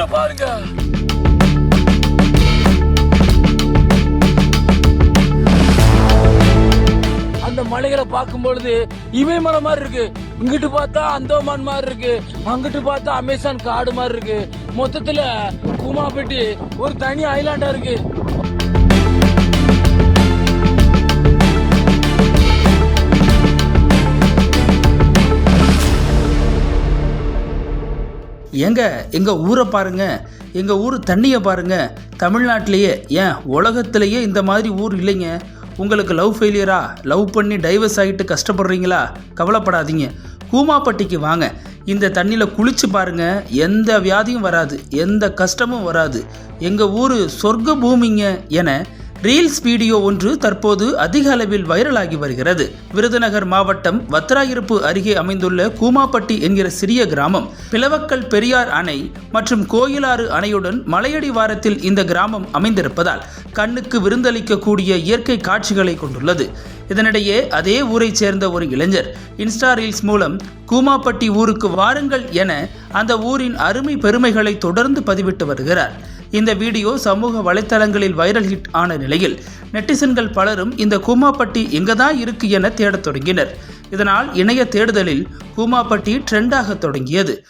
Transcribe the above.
ஊரை பாருங்க. அந்த மலைகளை பார்க்கும் பொழுது இமயமலை மாதிரி இருக்கு. இங்கிட்டு பார்த்தா அந்தோமான் மாதிரி இருக்கு, அங்கிட்டு பார்த்தா அமேசான் காடு மாதிரி இருக்கு. மொத்தத்துல கூமாப்பட்டி ஒரு தனி ஐலாண்டா இருக்கு. ஏங்க எங்கள் ஊரை பாருங்க, எங்கள் ஊர் தண்ணியை பாருங்க. தமிழ்நாட்டிலேயே ஏன் உலகத்திலேயே இந்த மாதிரி ஊர் இல்லைங்க. உங்களுக்கு லவ் ஃபெயிலியரா, லவ் பண்ணி டைவர்ஸ் ஆகிட்டு கஷ்டப்படுறீங்களா? கவலைப்படாதீங்க, கூமாப்பட்டிக்கு வாங்க. இந்த தண்ணியில் குளிச்சு பாருங்க, எந்த வியாதியும் வராது, எந்த கஷ்டமும் வராது. எங்கள் ஊர் சொர்க்க பூமிங்க என ரீல்ஸ் வீடியோ ஒன்று தற்போது அதிக அளவில் வைரலாகி வருகிறது. விருதுநகர் மாவட்டம் வத்திராயிருப்பு அருகே அமைந்துள்ள கூமாப்பட்டி என்கிற சிறிய கிராமம் பிளவக்கல் பெரியார் அணை மற்றும் கோயிலாறு அணையுடன் மலையடி வாரத்தில் இந்த கிராமம் அமைந்திருப்பதால் கண்ணுக்கு விருந்தளிக்கக்கூடிய இயற்கை காட்சிகளை கொண்டுள்ளது. இதனிடையே அதே ஊரைச் சேர்ந்த ஒரு இளைஞர் இன்ஸ்டா ரீல்ஸ் மூலம் கூமாப்பட்டி ஊருக்கு வாருங்கள் என அந்த ஊரின் அருமை பெருமைகளை தொடர்ந்து பதிவிட்டு வருகிறார். இந்த வீடியோ சமூக வலைத்தளங்களில் வைரல் ஹிட் ஆன நிலையில் நெட்டிசன்கள் பலரும் இந்த கூமாப்பட்டி எங்கதான் இருக்கு என தேடத் தொடங்கினர். இதனால் இணைய தேடுதலில் கூமாப்பட்டி ட்ரெண்டாக தொடங்கியது.